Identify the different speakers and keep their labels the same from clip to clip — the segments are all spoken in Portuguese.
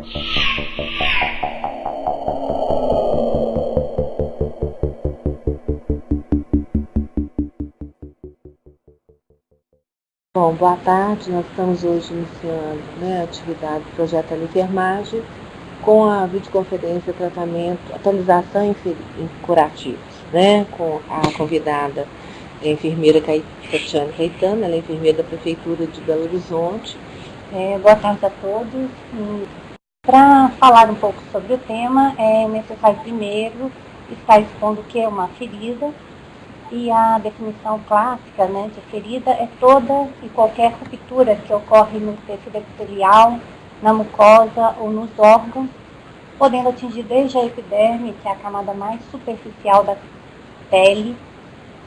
Speaker 1: Bom, boa tarde. Nós estamos hoje iniciando, a atividade do projeto Teleenfermagem com a videoconferência tratamento, atualização em curativos, com a convidada a enfermeira Tatiane Caetano, ela é enfermeira da Prefeitura de Belo Horizonte.
Speaker 2: Boa tarde a todos. Para falar um pouco sobre o tema, é necessário primeiro estar expondo o que é uma ferida. E a definição clássica de ferida é toda e qualquer ruptura que ocorre no tecido epitelial, na mucosa ou nos órgãos, podendo atingir desde a epiderme, que é a camada mais superficial da pele,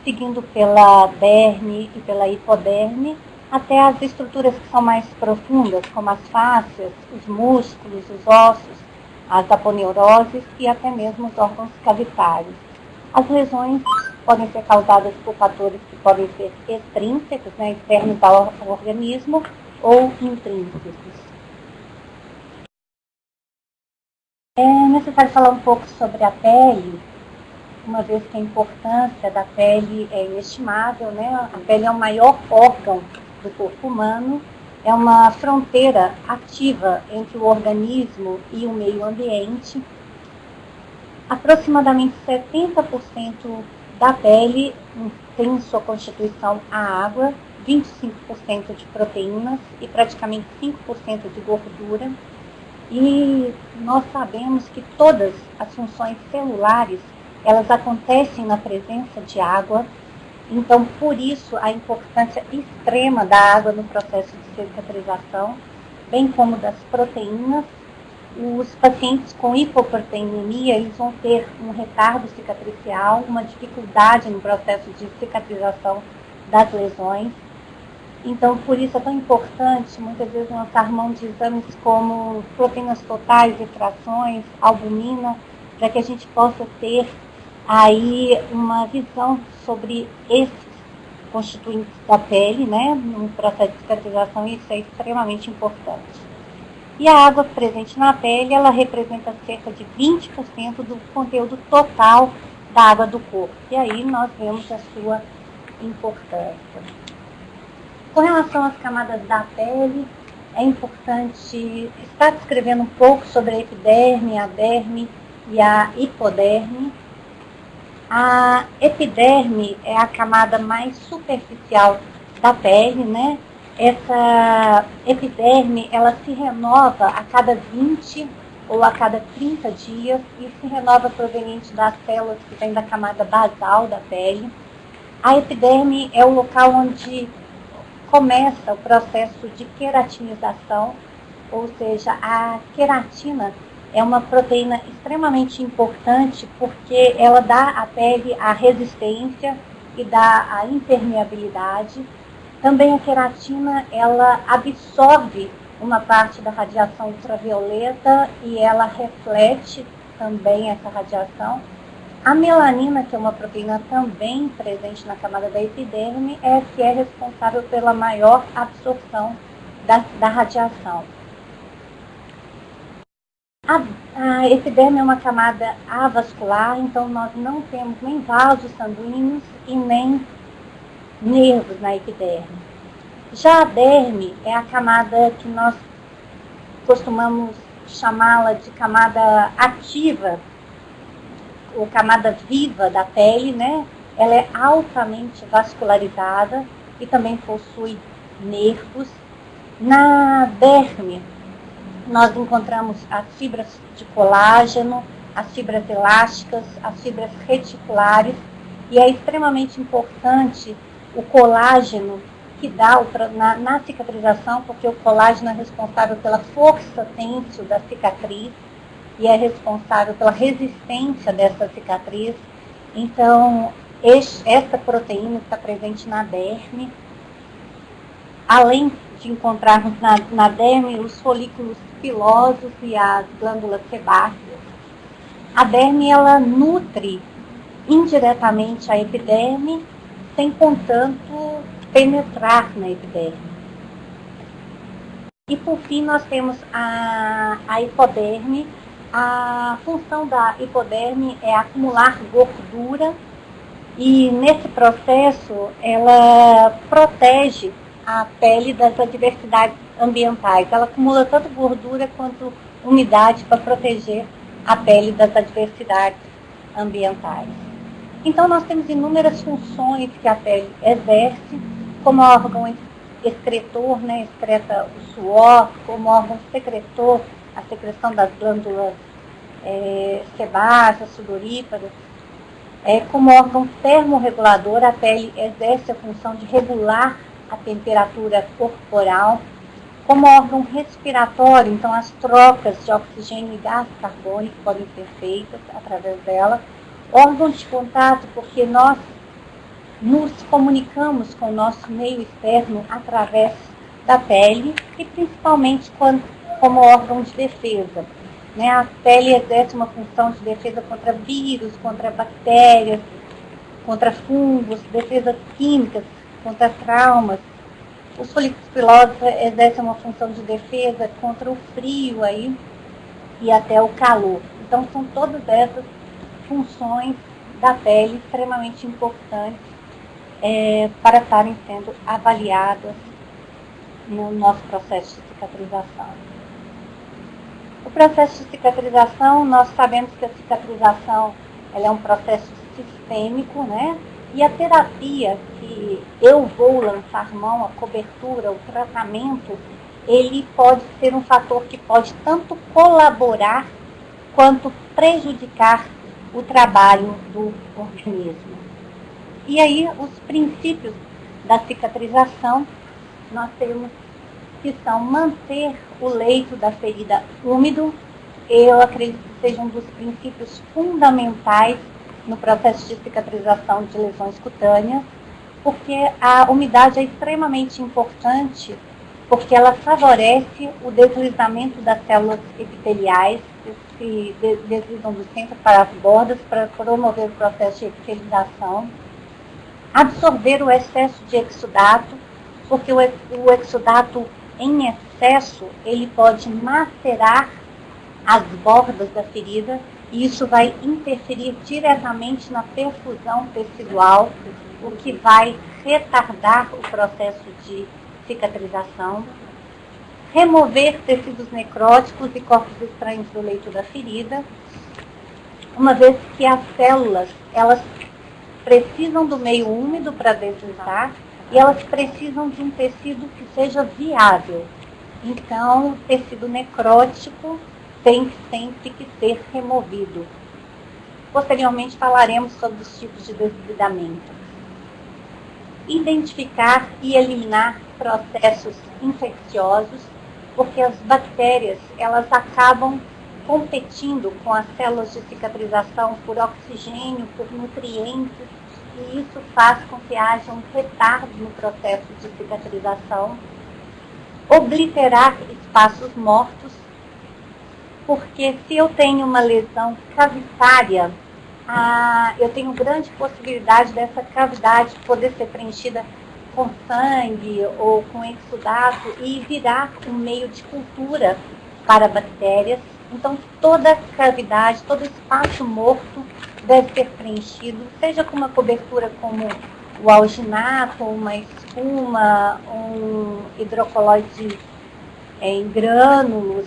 Speaker 2: seguindo pela derme e pela hipoderme, até as estruturas que são mais profundas, como as fáscias, os músculos, os ossos, as aponeuroses e até mesmo os órgãos cavitários. As lesões podem ser causadas por fatores que podem ser extrínsecos, externos ao organismo, ou intrínsecos. É necessário falar um pouco sobre a pele, uma vez que a importância da pele é inestimável, A pele é o maior órgão do corpo humano, é uma fronteira ativa entre o organismo e o meio ambiente. Aproximadamente 70% da pele tem em sua constituição a água, 25% de proteínas e praticamente 5% de gordura. E nós sabemos que todas as funções celulares, elas acontecem na presença de água. Então, por isso, a importância extrema da água no processo de cicatrização, bem como das proteínas. Os pacientes com hipoproteinemia, eles vão ter um retardo cicatricial, uma dificuldade no processo de cicatrização das lesões. Então, por isso é tão importante, muitas vezes, lançar mão de exames como proteínas totais e frações, albumina, para que a gente possa ter aí uma visão sobre esses constituintes da pele, no processo de cicatrização, e isso é extremamente importante. E a água presente na pele, ela representa cerca de 20% do conteúdo total da água do corpo. E aí nós vemos a sua importância. Com relação às camadas da pele, é importante estar descrevendo um pouco sobre a epiderme, a derme e a hipoderme. A epiderme é a camada mais superficial da pele, Essa epiderme, ela se renova a cada 20 ou a cada 30 dias e se renova proveniente das células que vêm da camada basal da pele. A epiderme é o local onde começa o processo de queratinização, ou seja, a queratina é uma proteína extremamente importante porque ela dá à pele a resistência e dá a impermeabilidade. Também a queratina, ela absorve uma parte da radiação ultravioleta e ela reflete também essa radiação. A melanina, que é uma proteína também presente na camada da epiderme, é que é responsável pela maior absorção da radiação. A epiderme é uma camada avascular, então nós não temos nem vasos sanguíneos e nem nervos na epiderme. Já a derme é a camada que nós costumamos chamá-la de camada ativa, ou camada viva da pele, Ela é altamente vascularizada e também possui nervos. Na derme, nós encontramos as fibras de colágeno, as fibras elásticas, as fibras reticulares, e é extremamente importante o colágeno que dá na cicatrização, porque o colágeno é responsável pela força têncil da cicatriz e é responsável pela resistência dessa cicatriz. Então, essa proteína está presente na derme, além de encontrarmos na derme os folículos pilosos e as glândulas sebáceas. A derme, ela nutre indiretamente a epiderme, sem, contanto, penetrar na epiderme. E por fim nós temos a hipoderme. A função da hipoderme é acumular gordura e nesse processo ela protege a pele das adversidades ambientais. Ela acumula tanto gordura quanto umidade para proteger a pele das adversidades ambientais. Então nós temos inúmeras funções que a pele exerce, como órgão excretor, né, excreta o suor, como órgão secretor, a secreção das glândulas sebáceas, sudoríparas. Como órgão termorregulador, a pele exerce a função de regular a temperatura corporal. Como órgão respiratório, então as trocas de oxigênio e gás carbônico podem ser feitas através dela. Órgão de contato, porque nós nos comunicamos com o nosso meio externo através da pele e principalmente como órgão de defesa. Né? A pele exerce uma função de defesa contra vírus, contra bactérias, contra fungos, defesas químicas, contra traumas. Os folículos pilosos exercem uma função de defesa contra o frio aí, e até o calor. Então são todas essas funções da pele extremamente importantes para estarem sendo avaliadas no nosso processo de cicatrização. O processo de cicatrização, nós sabemos que a cicatrização ela é um processo sistêmico, né? E a terapia que eu vou lançar mão, a cobertura, o tratamento, ele pode ser um fator que pode tanto colaborar quanto prejudicar o trabalho do organismo. E aí, os princípios da cicatrização, nós temos que são manter o leito da ferida úmido. Eu acredito que seja um dos princípios fundamentais no processo de cicatrização de lesões cutâneas, porque a umidade é extremamente importante, porque ela favorece o deslizamento das células epiteliais, que deslizam do centro para as bordas, para promover o processo de epitelização. Absorver o excesso de exudato, porque o exudato em excesso, ele pode macerar as bordas da ferida, e isso vai interferir diretamente na perfusão tecidual, o que vai retardar o processo de cicatrização. Remover tecidos necróticos e corpos estranhos do leito da ferida, uma vez que as células, elas precisam do meio úmido para deslizar, e elas precisam de um tecido que seja viável. Então, o tecido necrótico tem sempre que ser removido. Posteriormente, falaremos sobre os tipos de deslizamento. Identificar e eliminar processos infecciosos, porque as bactérias, elas acabam competindo com as células de cicatrização por oxigênio, por nutrientes, e isso faz com que haja um retardo no processo de cicatrização. Obliterar espaços mortos, porque se eu tenho uma lesão cavitária, eu tenho grande possibilidade dessa cavidade poder ser preenchida com sangue ou com exudato e virar um meio de cultura para bactérias. Então, toda cavidade, todo espaço morto deve ser preenchido, seja com uma cobertura como o alginato, uma espuma, um hidrocolóide em grânulos,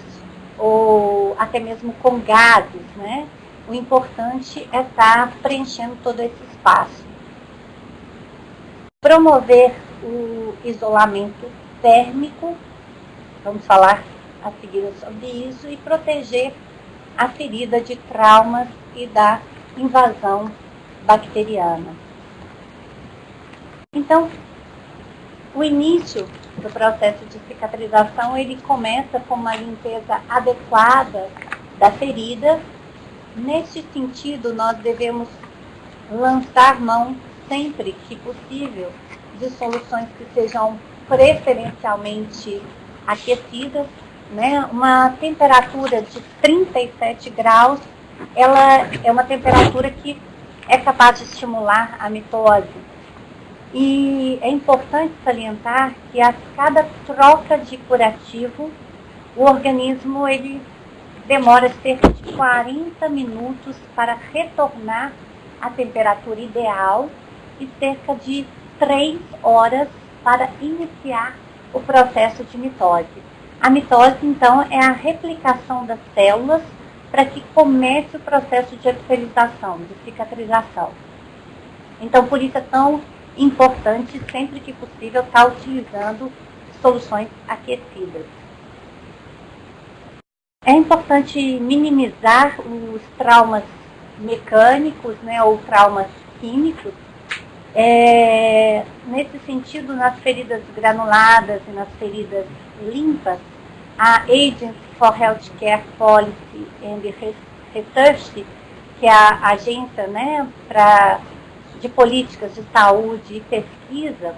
Speaker 2: ou até mesmo com gases, né? O importante é estar preenchendo todo esse espaço. Promover o isolamento térmico, vamos falar a seguir sobre isso, e proteger a ferida de traumas e da invasão bacteriana. Então, o início do processo de cicatrização, ele começa com uma limpeza adequada da ferida. Neste sentido, nós devemos lançar mão, sempre que possível, de soluções que sejam preferencialmente aquecidas, né? Uma temperatura de 37 graus, ela é uma temperatura que é capaz de estimular a mitose. E é importante salientar que a cada troca de curativo, o organismo ele demora cerca de 40 minutos para retornar à temperatura ideal e cerca de 3 horas para iniciar o processo de mitose. A mitose, então, é a replicação das células para que comece o processo de epitelização, de cicatrização. Então, por isso é tão importante, sempre que possível, estar utilizando soluções aquecidas. É importante minimizar os traumas mecânicos, né, ou traumas químicos. Nesse sentido, nas feridas granuladas e nas feridas limpas, a Agency for Healthcare Policy and Research, que é a agência, né, de políticas de saúde e pesquisa,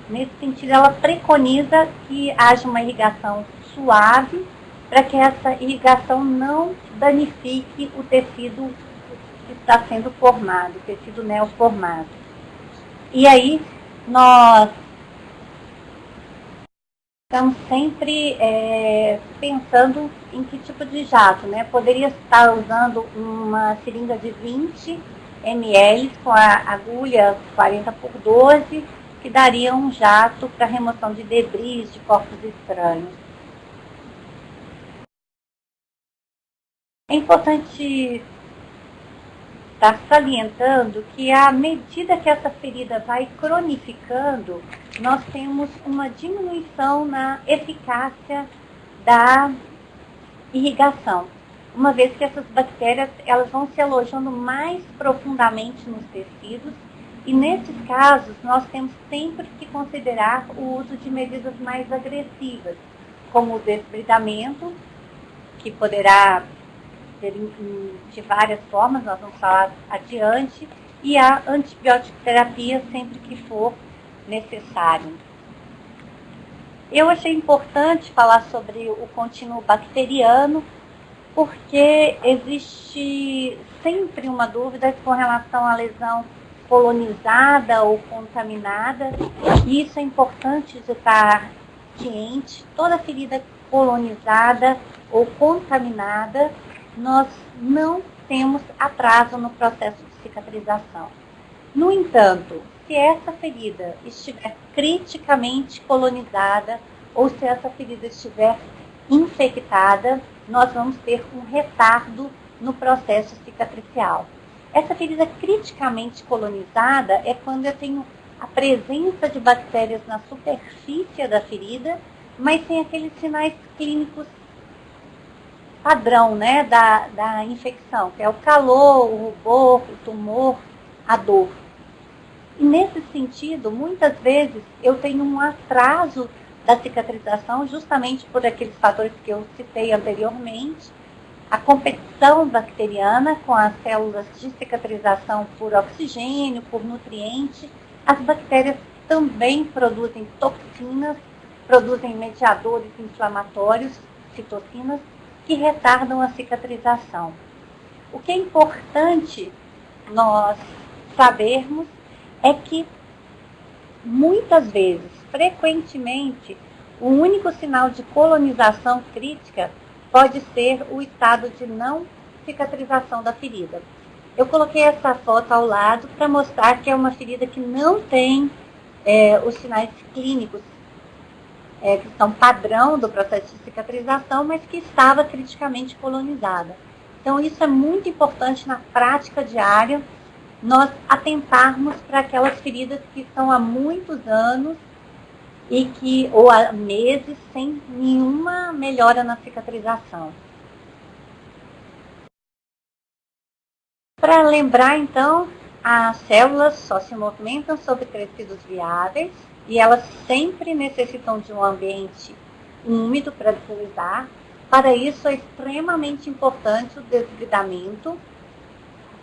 Speaker 2: nesse sentido, ela preconiza que haja uma irrigação suave, para que essa irrigação não danifique o tecido que está sendo formado, o tecido neoformado. E aí, nós estamos sempre pensando em que tipo de jato, né? Poderia estar usando uma seringa de 20 ml com a agulha 40 por 12, que daria um jato para remoção de debris, de corpos estranhos. É importante estar salientando que à medida que essa ferida vai cronificando, nós temos uma diminuição na eficácia da irrigação, uma vez que essas bactérias elas vão se alojando mais profundamente nos tecidos, e nesses casos nós temos sempre que considerar o uso de medidas mais agressivas, como o desbridamento, que poderá de várias formas, nós vamos falar adiante, e a antibioticoterapia sempre que for necessário. Eu achei importante falar sobre o contínuo bacteriano, porque existe sempre uma dúvida com relação à lesão colonizada ou contaminada, e isso é importante de estar ciente. Toda ferida colonizada ou contaminada, nós não temos atraso no processo de cicatrização. No entanto, se essa ferida estiver criticamente colonizada ou se essa ferida estiver infectada, nós vamos ter um retardo no processo cicatricial. Essa ferida criticamente colonizada é quando eu tenho a presença de bactérias na superfície da ferida, mas sem aqueles sinais clínicos padrão, né, da infecção, que é o calor, o rubor, o tumor, a dor. E nesse sentido, muitas vezes eu tenho um atraso da cicatrização justamente por aqueles fatores que eu citei anteriormente, a competição bacteriana com as células de cicatrização por oxigênio, por nutriente. As bactérias também produzem toxinas, produzem mediadores inflamatórios, citocinas, que retardam a cicatrização. O que é importante nós sabermos é que muitas vezes, frequentemente, o único sinal de colonização crítica pode ser o estado de não cicatrização da ferida. Eu coloquei essa foto ao lado para mostrar que é uma ferida que não tem os sinais clínicos que são padrão do processo de cicatrização, mas que estava criticamente colonizada. Então, isso é muito importante na prática diária, nós atentarmos para aquelas feridas que estão há muitos anos ou há meses sem nenhuma melhora na cicatrização. Para lembrar, então, as células só se movimentam sobre tecidos viáveis e elas sempre necessitam de um ambiente úmido para deslizar. Para isso é extremamente importante o desbridamento,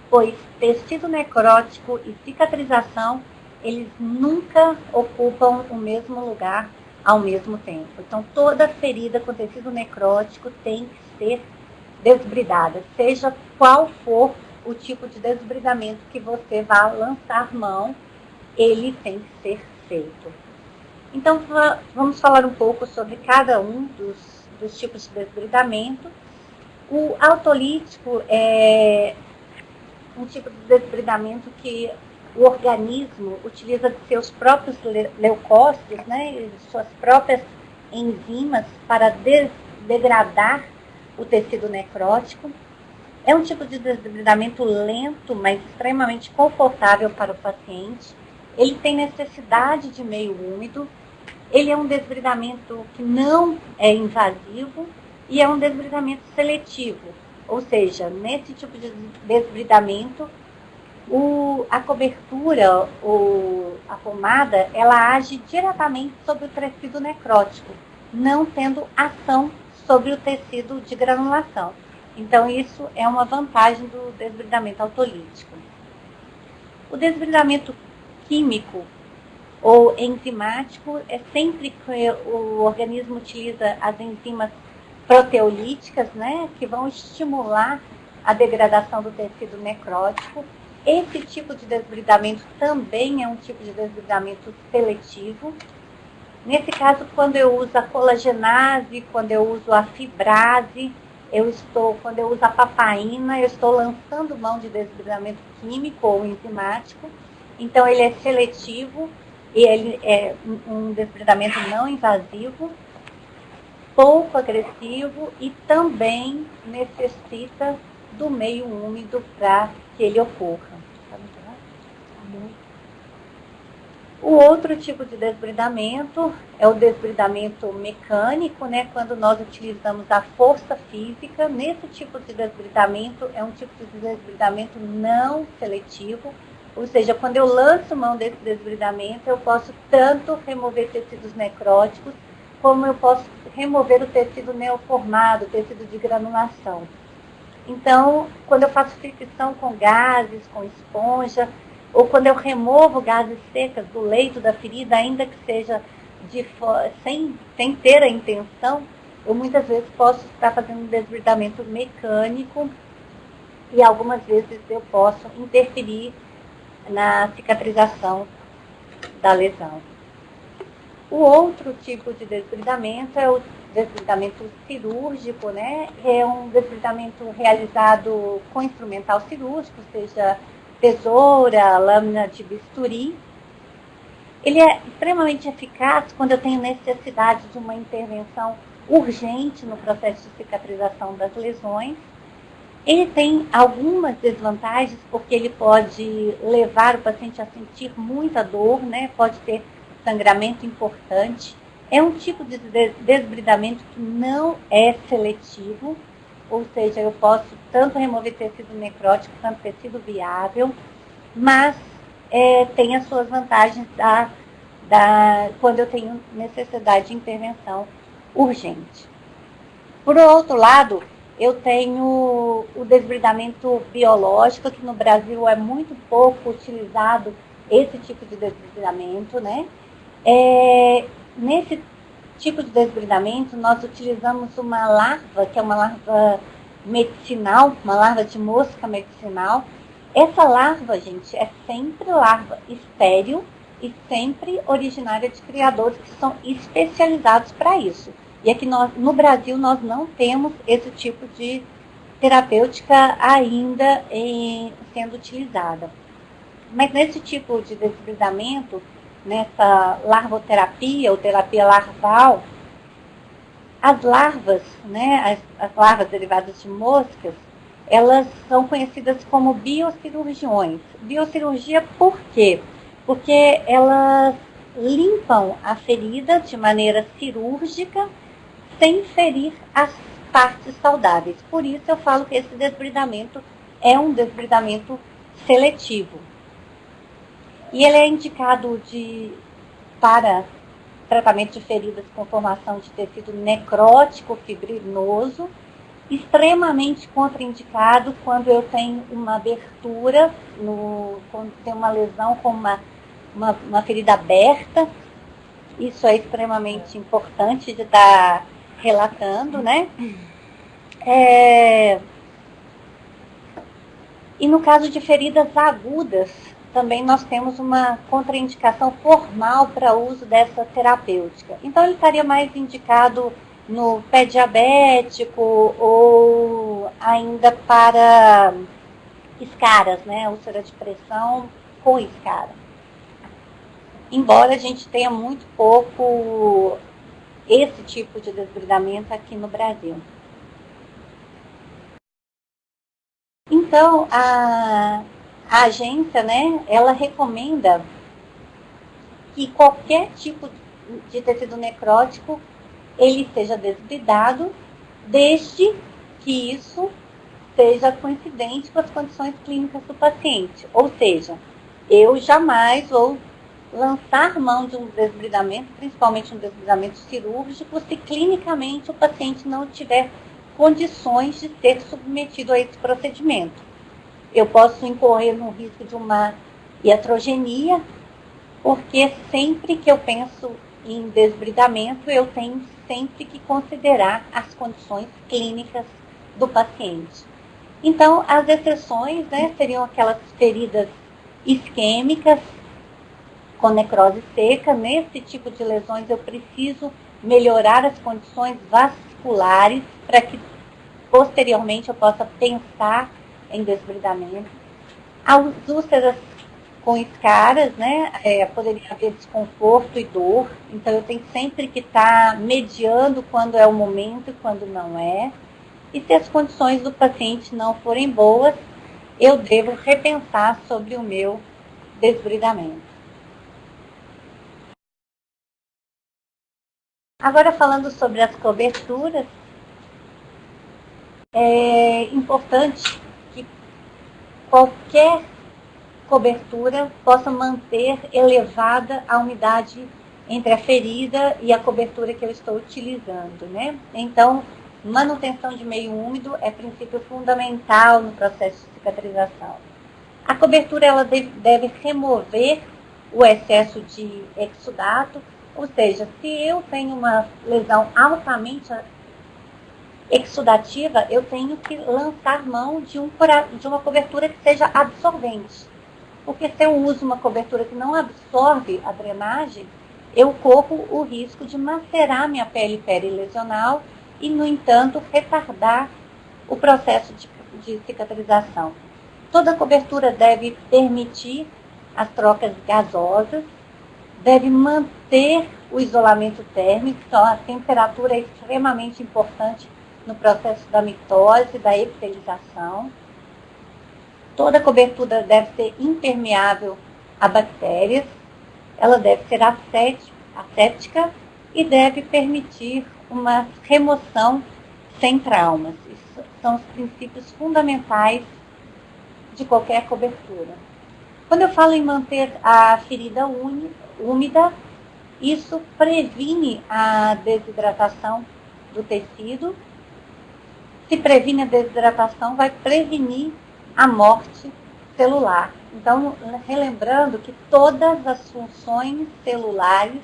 Speaker 2: pois tecido necrótico e cicatrização, eles nunca ocupam o mesmo lugar ao mesmo tempo. Então, toda ferida com tecido necrótico tem que ser desbridada, seja qual for o tipo de desbridamento que você vá lançar mão, ele tem que ser feito. Então, vamos falar um pouco sobre cada um dos tipos de desbridamento. O autolítico é um tipo de desbridamento que o organismo utiliza de seus próprios leucócitos, né, suas próprias enzimas para degradar o tecido necrótico. É um tipo de desbridamento lento, mas extremamente confortável para o paciente. Ele tem necessidade de meio úmido. Ele é um desbridamento que não é invasivo e é um desbridamento seletivo. Ou seja, nesse tipo de desbridamento, a cobertura, a pomada, ela age diretamente sobre o tecido necrótico, não tendo ação sobre o tecido de granulação. Então, isso é uma vantagem do desbridamento autolítico. O desbridamento químico ou enzimático é sempre que o organismo utiliza as enzimas proteolíticas, né, que vão estimular a degradação do tecido necrótico. Esse tipo de desbridamento também é um tipo de desbridamento seletivo. Nesse caso, quando eu uso a colagenase, quando eu uso a fibrase, quando eu uso a papaina, eu estou lançando mão de desbridamento químico ou enzimático. Então, ele é seletivo e ele é um desbridamento não invasivo, pouco agressivo e também necessita do meio úmido para que ele ocorra. O outro tipo de desbridamento é o desbridamento mecânico, né? Quando nós utilizamos a força física. Nesse tipo de desbridamento, é um tipo de desbridamento não seletivo, ou seja, quando eu lanço mão desse desbridamento, eu posso tanto remover tecidos necróticos, como eu posso remover o tecido neoformado, o tecido de granulação. Então, quando eu faço fricção com gases, com esponja, ou quando eu removo gases secas do leito da ferida, ainda que seja sem ter a intenção, eu muitas vezes posso estar fazendo um desbridamento mecânico e algumas vezes eu posso interferir na cicatrização da lesão. O outro tipo de desbridamento é o desbridamento cirúrgico, né? É um desbridamento realizado com instrumental cirúrgico, seja tesoura, lâmina de bisturi. Ele é extremamente eficaz quando eu tenho necessidade de uma intervenção urgente no processo de cicatrização das lesões. Ele tem algumas desvantagens, porque ele pode levar o paciente a sentir muita dor, né? Pode ter sangramento importante. É um tipo de desbridamento que não é seletivo, ou seja, eu posso tanto remover tecido necrótico quanto tecido viável, mas tem as suas vantagens quando eu tenho necessidade de intervenção urgente. Por outro lado, eu tenho o desbridamento biológico, que no Brasil é muito pouco utilizado esse tipo de desbridamento, né? Nesse tipo de desbridamento, nós utilizamos uma larva, que é uma larva medicinal, uma larva de mosca medicinal. Essa larva, gente, é sempre larva estéril e sempre originária de criadores que são especializados para isso. E aqui no Brasil nós não temos esse tipo de terapêutica ainda sendo utilizada. Mas nesse tipo de desbridamento, nessa larvoterapia ou terapia larval, as larvas, né, as larvas derivadas de moscas, elas são conhecidas como biocirurgiões. Biocirurgia por quê? Porque elas limpam a ferida de maneira cirúrgica sem ferir as partes saudáveis. Por isso eu falo que esse desbridamento é um desbridamento seletivo. E ele é indicado para tratamento de feridas com formação de tecido necrótico fibrinoso, extremamente contraindicado quando eu tenho uma abertura, quando tem uma lesão com uma ferida aberta. Isso é extremamente importante de estar relatando, né? E no caso de feridas agudas, também nós temos uma contraindicação formal para o uso dessa terapêutica. Então, ele estaria mais indicado no pé diabético ou ainda para escaras, né? Úlcera de pressão com escara. Embora a gente tenha muito pouco esse tipo de desbridamento aqui no Brasil. Então, a agência, né, ela recomenda que qualquer tipo de tecido necrótico ele seja desbridado, desde que isso seja coincidente com as condições clínicas do paciente. Ou seja, eu jamais vou lançar mão de um desbridamento, principalmente um desbridamento cirúrgico, se clinicamente o paciente não tiver condições de ser submetido a esse procedimento. Eu posso incorrer no risco de uma iatrogenia, porque sempre que eu penso em desbridamento, eu tenho sempre que considerar as condições clínicas do paciente. Então, as exceções, né, seriam aquelas feridas isquêmicas com necrose seca. Nesse tipo de lesões, eu preciso melhorar as condições vasculares para que, posteriormente, eu possa pensar em desbridamento. As úlceras com escaras, né, poderia haver desconforto e dor, então eu tenho sempre que estar mediando quando é o momento e quando não é. E se as condições do paciente não forem boas, eu devo repensar sobre o meu desbridamento. Agora, falando sobre as coberturas, é importante que qualquer cobertura possa manter elevada a umidade entre a ferida e a cobertura que eu estou utilizando, né? Então, manutenção de meio úmido é princípio fundamental no processo de cicatrização. A cobertura ela deve remover o excesso de exudato, ou seja, se eu tenho uma lesão altamente exudativa, eu tenho que lançar mão de uma cobertura que seja absorvente. Porque se eu uso uma cobertura que não absorve a drenagem, eu corro o risco de macerar minha pele perilesional e, no entanto, retardar o processo de cicatrização. Toda cobertura deve permitir as trocas gasosas, deve manter o isolamento térmico, então a temperatura é extremamente importante no processo da mitose, da epitelização. Toda cobertura deve ser impermeável a bactérias, ela deve ser asséptica e deve permitir uma remoção sem traumas. Isso são os princípios fundamentais de qualquer cobertura. Quando eu falo em manter a ferida úmida, isso previne a desidratação do tecido. Se previne a desidratação, vai prevenir a morte celular. Então, relembrando que todas as funções celulares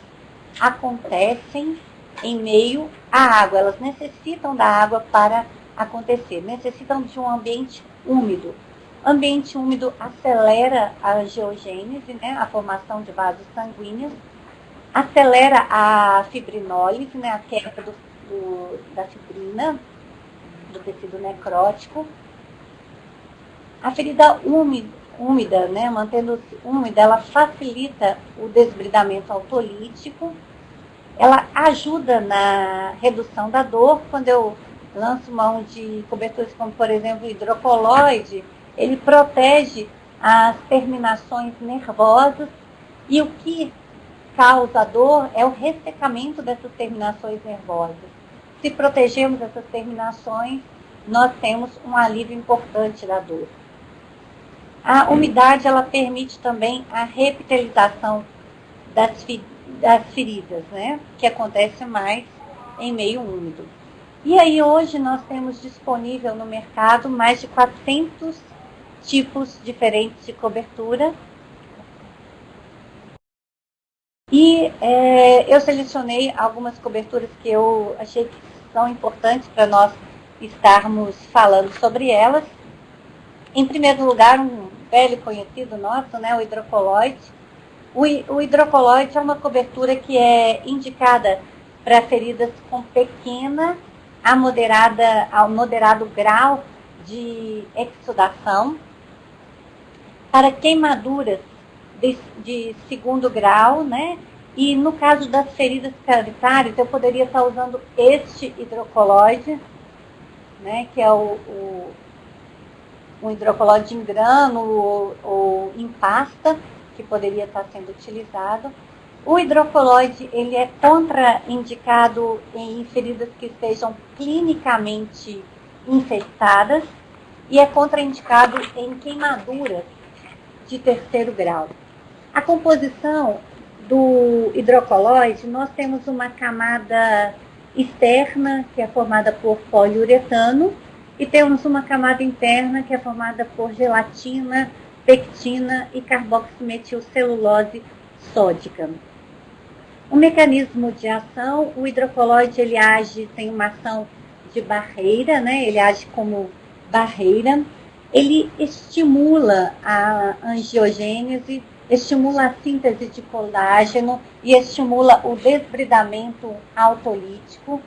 Speaker 2: acontecem em meio à água. Elas necessitam da água para acontecer, necessitam de um ambiente úmido. Ambiente úmido acelera a angiogênese, né, a formação de vasos sanguíneos, acelera a fibrinólise, né, a quebra da fibrina, do tecido necrótico. A ferida úmida, né, mantendo-se úmida, ela facilita o desbridamento autolítico, ela ajuda na redução da dor. Quando eu lanço mão de coberturas como, por exemplo, o hidrocoloide, ele protege as terminações nervosas e o que causa dor é o ressecamento dessas terminações nervosas. Se protegermos essas terminações, nós temos um alívio importante da dor. A umidade ela permite também a repitelização das feridas, né, que acontece mais em meio úmido. E aí hoje nós temos disponível no mercado mais de 400 tipos diferentes de cobertura. E eu selecionei algumas coberturas que eu achei que são importantes para nós estarmos falando sobre elas. Em primeiro lugar, um pele conhecido nosso, né, o hidrocolóide. O hidrocolóide é uma cobertura que é indicada para feridas com pequena a moderado grau de exsudação, para queimaduras de segundo grau, né? E no caso das feridas cavitárias, eu poderia estar usando este hidrocolóide, né? Que é um hidrocolóide em grânulo ou em pasta, que poderia estar sendo utilizado. O hidrocolóide, ele é contraindicado em feridas que estejam clinicamente infectadas e é contraindicado em queimaduras de terceiro grau. A composição do hidrocolóide, nós temos uma camada externa, que é formada por poliuretano, e temos uma camada interna, que é formada por gelatina, pectina e carboximetilcelulose sódica. O mecanismo de ação, o hidrocolóide ele age, tem uma ação de barreira, né? Ele age como barreira, ele estimula a angiogênese, estimula a síntese de colágeno e estimula o desbridamento autolítico,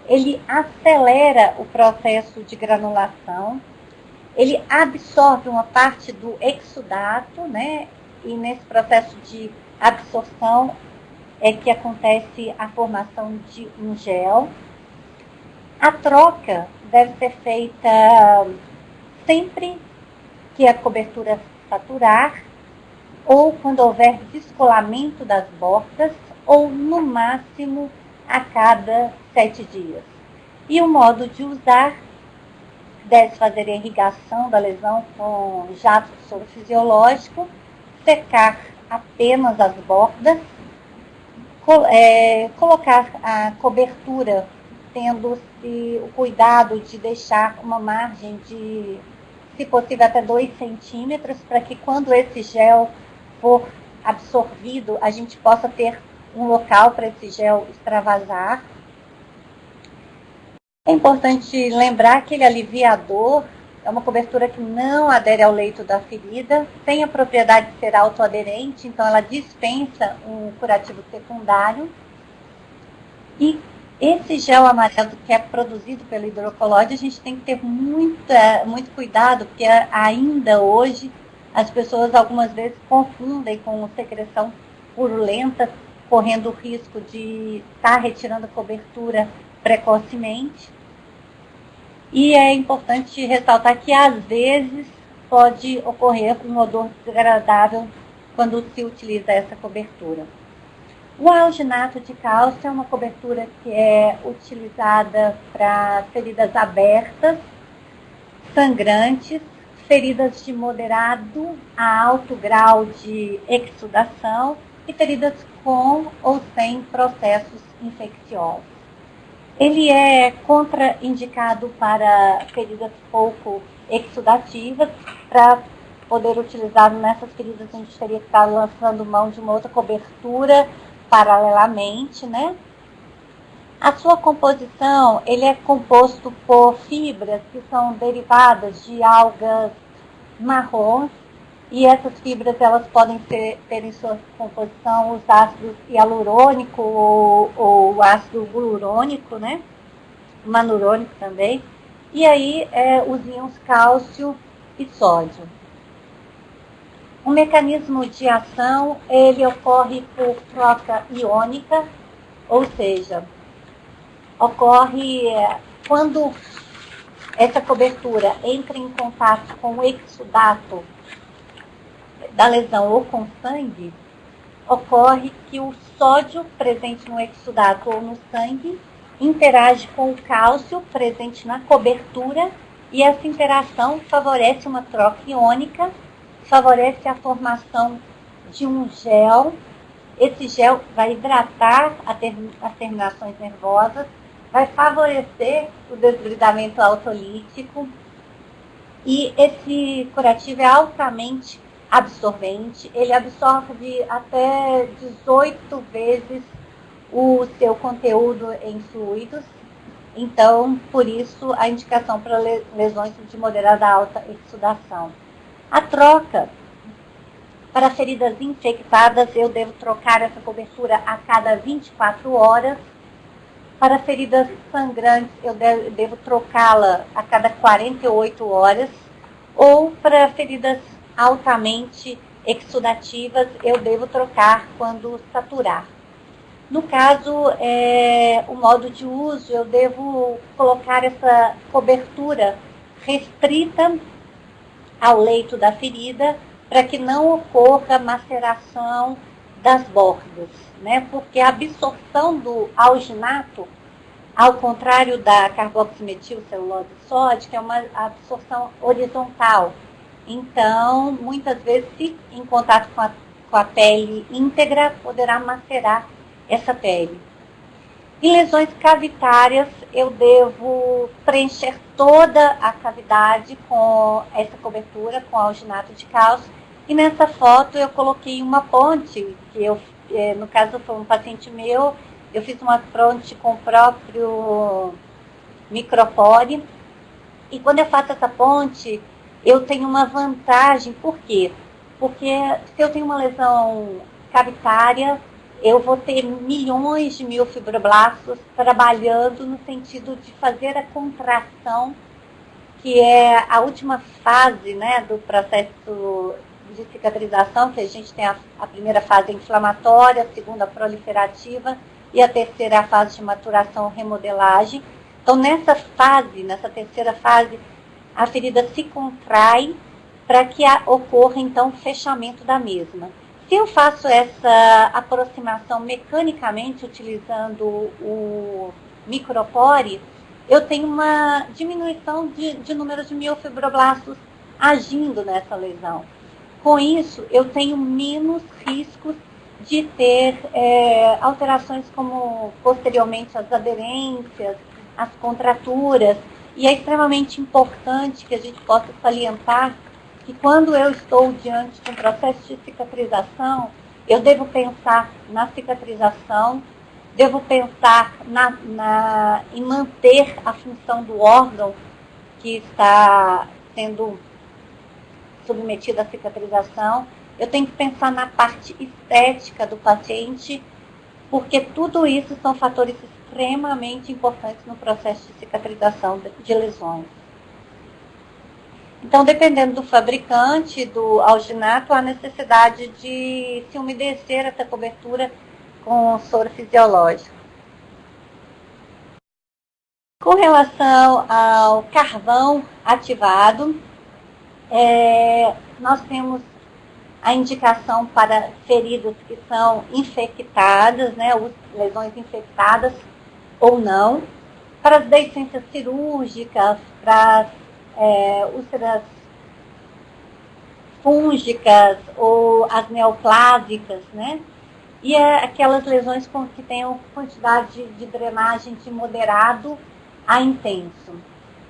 Speaker 2: ele acelera o processo de granulação, ele absorve uma parte do exudato, né? E nesse processo de absorção é que acontece a formação de um gel. A troca deve ser feita sempre que a cobertura saturar, ou quando houver descolamento das bordas, ou no máximo a cada 7 dias. E o modo de usar: deve fazer a irrigação da lesão com jato de soro fisiológico, secar apenas as bordas, colocar a cobertura tendo-se o cuidado de deixar uma margem de, se possível, até 2 centímetros, para que quando esse gel for absorvido, a gente possa ter um local para esse gel extravasar. É importante lembrar que ele alivia a dor, é uma cobertura que não adere ao leito da ferida, tem a propriedade de ser autoaderente, então ela dispensa um curativo secundário. E esse gel amarelo que é produzido pelo hidrocolóide, a gente tem que ter muito cuidado, porque ainda hoje as pessoas algumas vezes confundem com secreção purulenta, correndo o risco de estar retirando a cobertura precocemente. E é importante ressaltar que às vezes pode ocorrer um odor desagradável quando se utiliza essa cobertura. O alginato de cálcio é uma cobertura que é utilizada para feridas abertas, sangrantes, feridas de moderado a alto grau de exudação e feridas com ou sem processos infecciosos. Ele é contraindicado para feridas pouco exudativas. Para poder utilizar nessas feridas, a gente teria que estar lançando mão de uma outra cobertura paralelamente, né? A sua composição, ele é composto por fibras que são derivadas de algas marrons, e essas fibras elas podem ter em sua composição os ácidos hialurônico ou ácido gluurônico, né? Manurônico também. E aí os íons cálcio e sódio. O mecanismo de ação, ele ocorre por troca iônica, ou seja, ocorre quando essa cobertura entra em contato com o exudato da lesão ou com sangue, ocorre que o sódio presente no exudato ou no sangue interage com o cálcio presente na cobertura, e essa interação favorece uma troca iônica, favorece a formação de um gel. Esse gel vai hidratar as terminações nervosas, vai favorecer o desbridamento autolítico, e esse curativo é altamente absorvente. Ele absorve até 18 vezes o seu conteúdo em fluidos. Então, por isso, a indicação para lesões de moderada a alta exudação. A troca, para feridas infectadas, eu devo trocar essa cobertura a cada 24 horas. Para feridas sangrantes, eu devo trocá-la a cada 48 horas. Ou para feridas altamente exudativas, eu devo trocar quando saturar. No caso, o modo de uso, eu devo colocar essa cobertura restrita ao leito da ferida, para que não ocorra maceração das bordas, né? Porque a absorção do alginato, ao contrário da carboximetilcelulose sódica, é uma absorção horizontal. Então, muitas vezes, se em contato com a pele íntegra, poderá macerar essa pele. Em lesões cavitárias, eu devo preencher toda a cavidade com essa cobertura, com alginato de cálcio. E nessa foto eu coloquei uma ponte, que no caso foi um paciente meu, eu fiz uma ponte com o próprio micropore. E quando eu faço essa ponte, eu tenho uma vantagem. Por quê? Porque se eu tenho uma lesão cavitária, eu vou ter milhões de miofibroblastos trabalhando no sentido de fazer a contração, que é a última fase, né, do processo de cicatrização, que a gente tem a primeira fase inflamatória, a segunda proliferativa e a terceira a fase de maturação remodelagem. Então, nessa terceira fase, a ferida se contrai para que ocorra, então, o fechamento da mesma. Se eu faço essa aproximação mecanicamente utilizando o micropore, eu tenho uma diminuição de número de miofibroblastos agindo nessa lesão. Com isso, eu tenho menos riscos de ter alterações como, posteriormente, as aderências, as contraturas. E é extremamente importante que a gente possa salientar que quando eu estou diante de um processo de cicatrização, eu devo pensar na cicatrização, devo pensar em manter a função do órgão que está sendo submetido à cicatrização. Eu tenho que pensar na parte estética do paciente, porque tudo isso são fatores extremamente importantes no processo de cicatrização de lesões. Então, dependendo do fabricante, do alginato, há necessidade de se umedecer essa cobertura com soro fisiológico. Com relação ao carvão ativado, nós temos a indicação para feridas que são infectadas, né, lesões infectadas ou não, para as deiscências cirúrgicas, para as úlceras fúngicas ou as neoplásicas, né? E aquelas lesões que tenham quantidade de drenagem de moderado a intenso.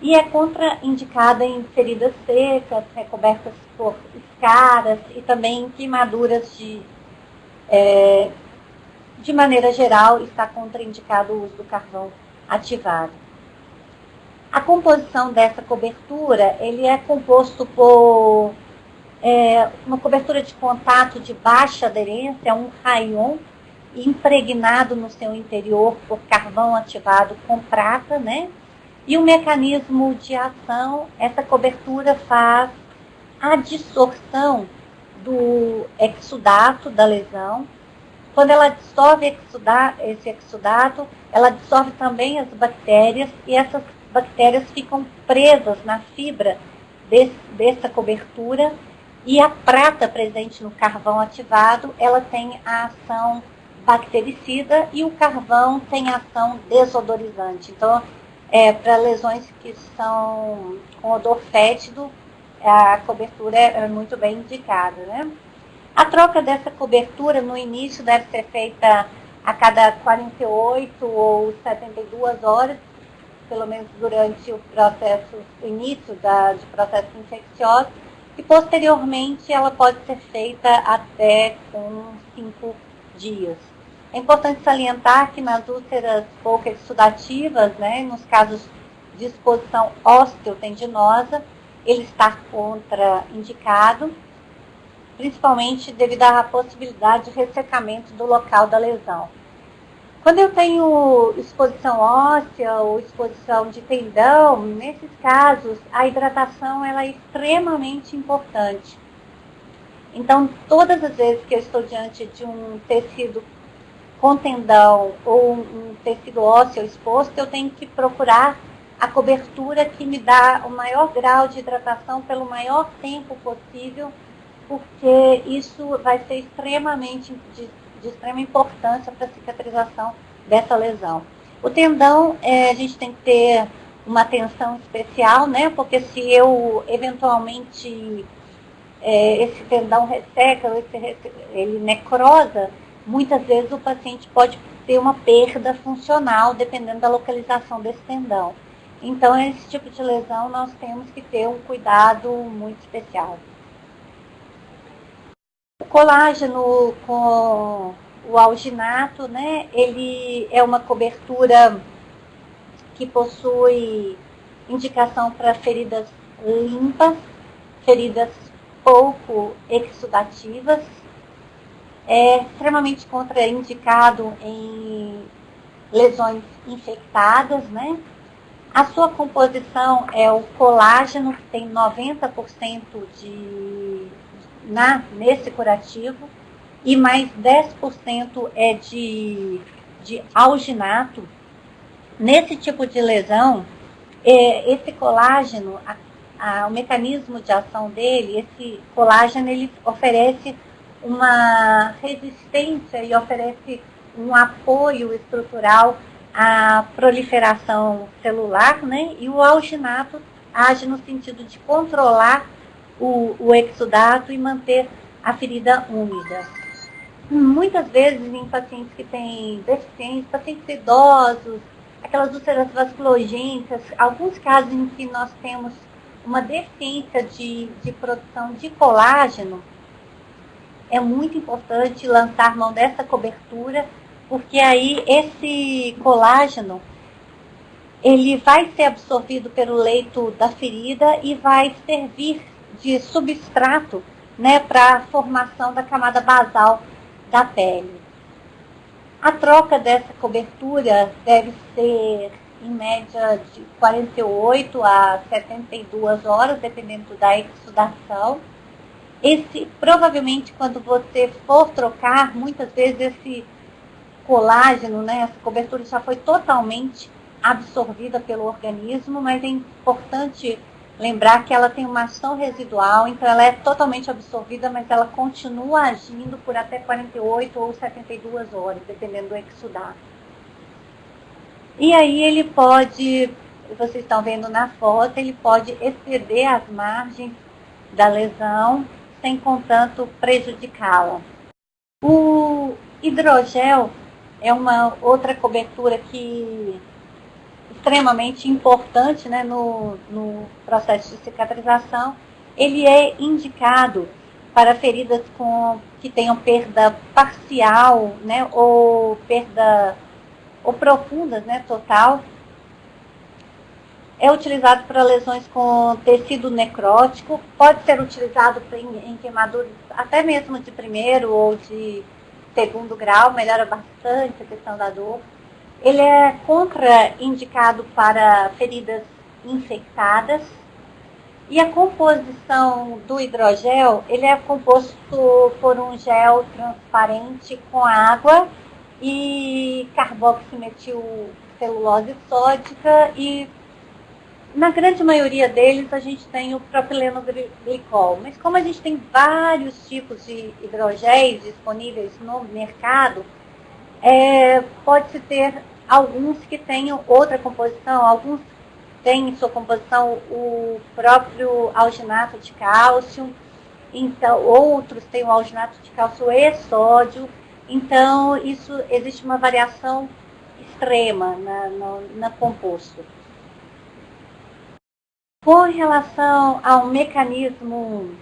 Speaker 2: E é contraindicada em feridas secas, recobertas por escaras e também em queimaduras de maneira geral, está contraindicado o uso do carvão ativado. A composição dessa cobertura, ele é composto por uma cobertura de contato de baixa aderência, um rayon, impregnado no seu interior por carvão ativado com prata, né? E o mecanismo de ação, essa cobertura faz a dissorção do exudato da lesão. Quando ela dissolve esse exudato, ela dissolve também as bactérias, e essas bactérias ficam presas na fibra dessa cobertura, e a prata presente no carvão ativado, ela tem a ação bactericida e o carvão tem a ação desodorizante. Então, para lesões que são com odor fétido, a cobertura é muito bem indicada, né? A troca dessa cobertura no início deve ser feita a cada 48 ou 72 horas, pelo menos durante o início de processos infecciosos, e posteriormente ela pode ser feita até com 5 dias. É importante salientar que nas úlceras pouco exudativas, né, nos casos de exposição osteotendinosa, ele estar contraindicado, principalmente devido à possibilidade de ressecamento do local da lesão. Quando eu tenho exposição óssea ou exposição de tendão, nesses casos, a hidratação ela é extremamente importante. Então, todas as vezes que eu estou diante de um tecido com tendão ou um tecido ósseo exposto, eu tenho que procurar a cobertura que me dá o maior grau de hidratação pelo maior tempo possível, porque isso vai ser extremamente de extrema importância para a cicatrização dessa lesão. O tendão, a gente tem que ter uma atenção especial, né? Porque se eu eventualmente esse tendão resseca, ele necrosa, muitas vezes o paciente pode ter uma perda funcional, dependendo da localização desse tendão. Então, esse tipo de lesão nós temos que ter um cuidado muito especial. O colágeno com o alginato, né, ele é uma cobertura que possui indicação para feridas limpas, feridas pouco exudativas, é extremamente contraindicado em lesões infectadas, né? A sua composição é o colágeno, que tem 90% nesse curativo, e mais 10% é de alginato. Nesse tipo de lesão, esse colágeno, o mecanismo de ação dele, esse colágeno, ele oferece uma resistência e oferece um apoio estrutural à proliferação celular, né? E o alginato age no sentido de controlar o exudato e manter a ferida úmida. Muitas vezes em pacientes que têm deficiência, pacientes idosos, aquelas úlceras vasculogênicas, alguns casos em que nós temos uma deficiência de produção de colágeno, é muito importante lançar mão dessa cobertura, porque aí esse colágeno ele vai ser absorvido pelo leito da ferida e vai servir de substrato, né, para a formação da camada basal da pele. A troca dessa cobertura deve ser em média de 48 a 72 horas, dependendo da exudação. Provavelmente, quando você for trocar, muitas vezes esse colágeno, né, essa cobertura já foi totalmente absorvida pelo organismo, mas é importante lembrar que ela tem uma ação residual, então ela é totalmente absorvida, mas ela continua agindo por até 48 ou 72 horas, dependendo do exudato. E aí ele pode, vocês estão vendo na foto, ele pode exceder as margens da lesão, sem, contanto, prejudicá-la. O hidrogel é uma outra cobertura que extremamente importante, né, no processo de cicatrização. Ele é indicado para feridas que tenham perda parcial, né, ou perda ou profundas, né, total. É utilizado para lesões com tecido necrótico, pode ser utilizado em queimaduras até mesmo de primeiro ou de segundo grau, melhora bastante a questão da dor. Ele é contraindicado para feridas infectadas. E a composição do hidrogel, ele é composto por um gel transparente com água e carboximetilcelulose sódica, e na grande maioria deles a gente tem o propileno glicol. Mas como a gente tem vários tipos de hidrogéis disponíveis no mercado, pode-se ter alguns que tenham outra composição, alguns têm em sua composição o próprio alginato de cálcio, então outros têm o alginato de cálcio e sódio. Então, existe uma variação extrema na composto. Com relação ao mecanismo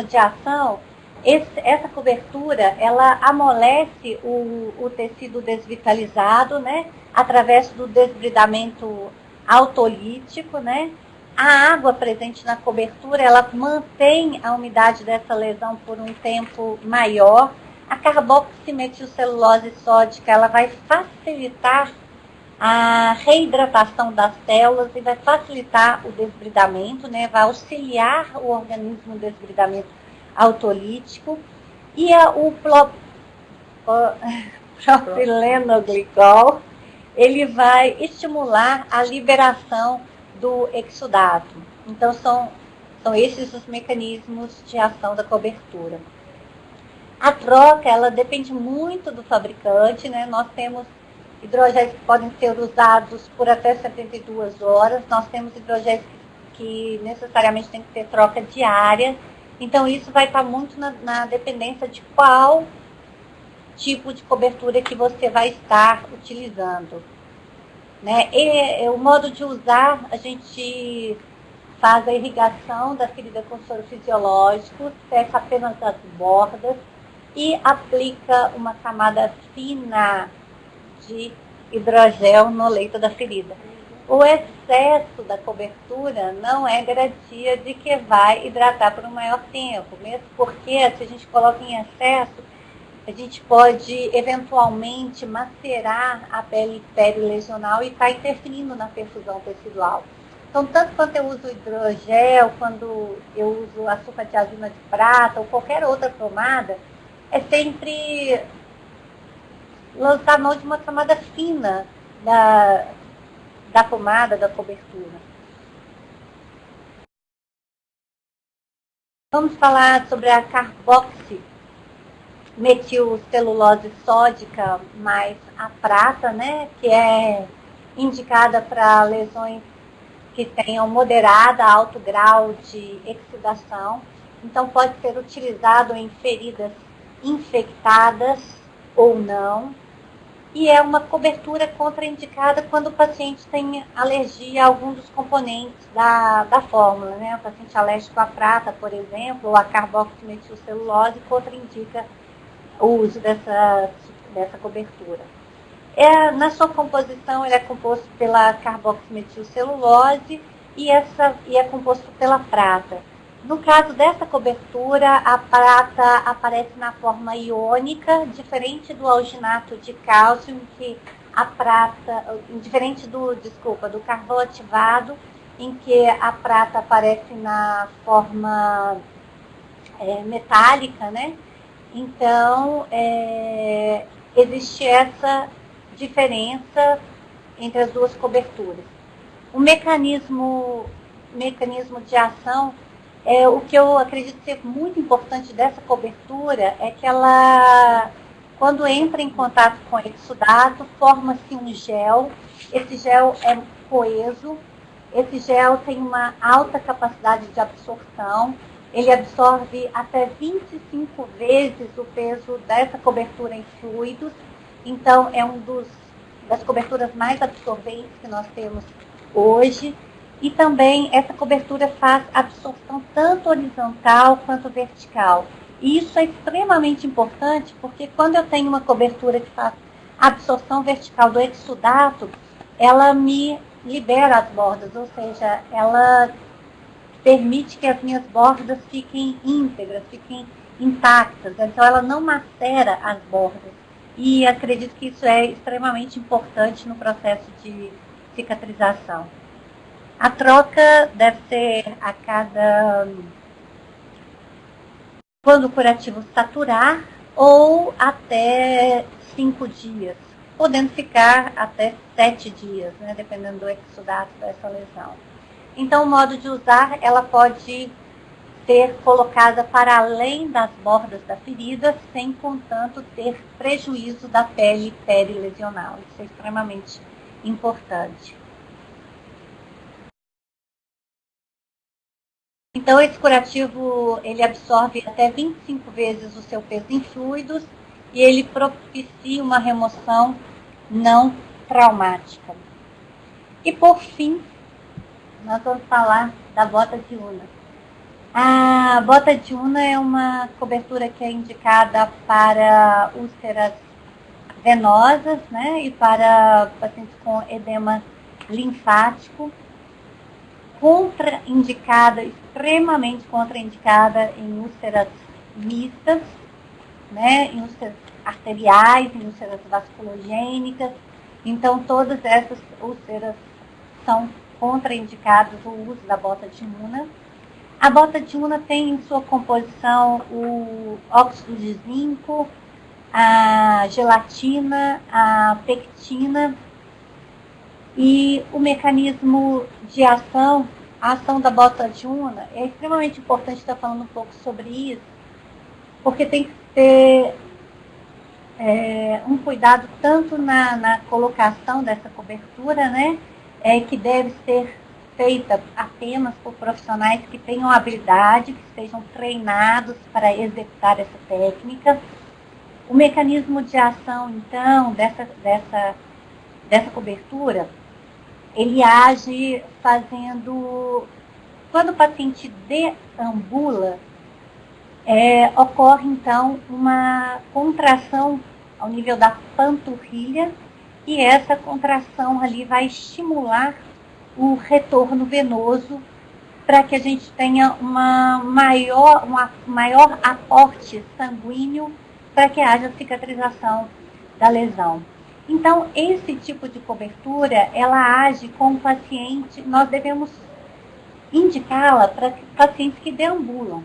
Speaker 2: de ação, essa cobertura, ela amolece o tecido desvitalizado, né, através do desbridamento autolítico, né, A água presente na cobertura, ela mantém a umidade dessa lesão por um tempo maior. A carboximetilcelulose sódica, ela vai facilitar a reidratação das células e vai facilitar o desbridamento, né? Vai auxiliar o organismo no desbridamento autolítico. E o propilenoglicol, ele vai estimular a liberação do exudato. Então, são esses os mecanismos de ação da cobertura. A troca, ela depende muito do fabricante, né? Nós temos hidrogéis que podem ser usados por até 72 horas. Nós temos hidrogéis que necessariamente tem que ter troca diária. Então, isso vai estar muito na dependência de qual tipo de cobertura que você vai estar utilizando. Né? E o modo de usar, a gente faz a irrigação da ferida com soro fisiológico, seca apenas as bordas e aplica uma camada fina de hidrogel no leito da ferida. O excesso da cobertura não é garantia de que vai hidratar por um maior tempo, mesmo porque se a gente coloca em excesso, a gente pode eventualmente macerar a pele perilesional e estar interferindo na perfusão tecidual. Então, tanto quando eu uso hidrogel, quando eu uso açúcar de azina de prata ou qualquer outra pomada, é sempre lançar a mão de uma camada fina da pomada, da cobertura. Vamos falar sobre a carboximetilcelulose sódica mais a prata, né, que é indicada para lesões que tenham moderada a alto grau de exudação. Então, pode ser utilizado em feridas infectadas ou não. E é uma cobertura contraindicada quando o paciente tem alergia a algum dos componentes da fórmula, né? O paciente alérgico à prata, por exemplo, ou à carboximetilcelulose, contraindica o uso dessa cobertura. Na sua composição, ele é composto pela carboximetilcelulose e é composto pela prata. No caso dessa cobertura, a prata aparece na forma iônica, diferente do alginato de cálcio, em que a prata, diferente do carvão ativado, em que a prata aparece na forma metálica, né? Então, existe essa diferença entre as duas coberturas. O mecanismo de ação, o que eu acredito ser muito importante dessa cobertura é que ela, quando entra em contato com o exudato, forma-se um gel. Esse gel é coeso, esse gel tem uma alta capacidade de absorção, ele absorve até 25 vezes o peso dessa cobertura em fluidos, então é das coberturas mais absorventes que nós temos hoje. E também essa cobertura faz absorção tanto horizontal quanto vertical. E isso é extremamente importante porque quando eu tenho uma cobertura que faz absorção vertical do exudato, ela me libera as bordas, ou seja, ela permite que as minhas bordas fiquem íntegras, fiquem intactas. Então ela não macera as bordas. E acredito que isso é extremamente importante no processo de cicatrização. A troca deve ser quando o curativo saturar ou até 5 dias, podendo ficar até 7 dias, né, dependendo do exudato dessa lesão. Então, o modo de usar, ela pode ser colocada para além das bordas da ferida, sem, contanto, ter prejuízo da pele perilesional. Isso é extremamente importante. Então, esse curativo, ele absorve até 25 vezes o seu peso em fluidos e ele propicia uma remoção não traumática. E, por fim, nós vamos falar da bota de Unna. A bota de Unna é uma cobertura que é indicada para úlceras venosas, né, e para pacientes com edema linfático. contraindicada, extremamente contraindicada em úlceras mistas, né, em úlceras arteriais, em úlceras vasculogênicas. Então, todas essas úlceras são contraindicadas o uso da bota de Una. A bota de Una tem em sua composição o óxido de zinco, a gelatina, a pectina, e o mecanismo de ação, a ação da bota de Una, é extremamente importante estar falando um pouco sobre isso, porque tem que ter um cuidado tanto na colocação dessa cobertura, né, que deve ser feita apenas por profissionais que tenham habilidade, que estejam treinados para executar essa técnica. O mecanismo de ação, então, dessa cobertura, ele age fazendo... Quando o paciente deambula, ocorre, então, uma contração ao nível da panturrilha, e essa contração ali vai estimular o retorno venoso para que a gente tenha um maior aporte sanguíneo para que haja cicatrização da lesão. Então, esse tipo de cobertura, ela age com o paciente, nós devemos indicá-la para pacientes que deambulam.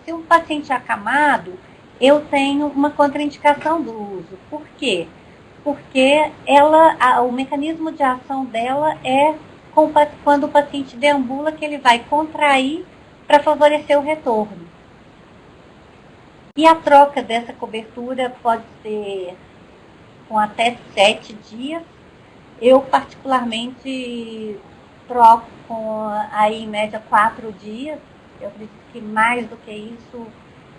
Speaker 2: Se um paciente é acamado, eu tenho uma contraindicação do uso. Por quê? Porque o mecanismo de ação dela é quando o paciente deambula, que ele vai contrair para favorecer o retorno. E a troca dessa cobertura pode ser com até 7 dias. Eu, particularmente, troco com, aí, em média, 4 dias. Eu acredito que mais do que isso,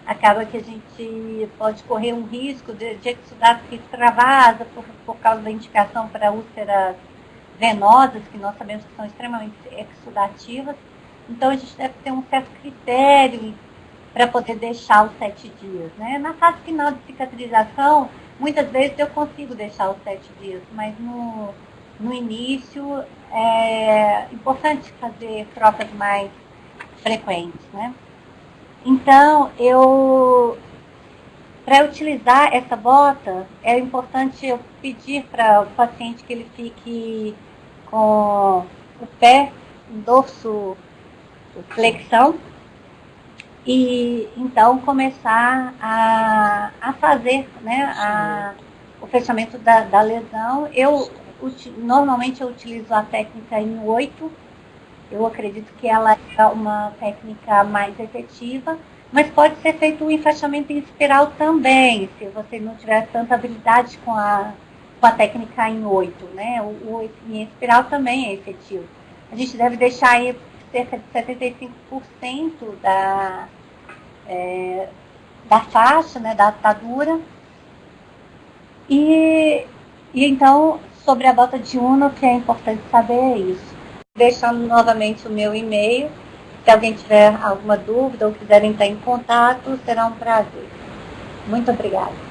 Speaker 2: acaba que a gente pode correr um risco de exudar que extravasa por causa da indicação para úlceras venosas, que nós sabemos que são extremamente exudativas. Então, a gente deve ter um certo critério para poder deixar os 7 dias. Né? Na fase final de cicatrização, muitas vezes eu consigo deixar os 7 dias, mas no início é importante fazer trocas mais frequentes. Né? Então, para utilizar essa bota, é importante eu pedir para o paciente que ele fique com o pé, o dorso, flexão, e então começar a fazer, né, o fechamento da lesão. Normalmente eu utilizo a técnica em 8, eu acredito que ela é uma técnica mais efetiva, mas pode ser feito um enfaixamento em espiral também, se você não tiver tanta habilidade com a técnica em 8, né? O em espiral também é efetivo. A gente deve deixar aí cerca de 75% da faixa, né, da atadura. E então, sobre a bota de Una, o que é importante saber é isso. Deixando novamente o meu e-mail. Se alguém tiver alguma dúvida ou quiser entrar em contato, será um prazer. Muito obrigada.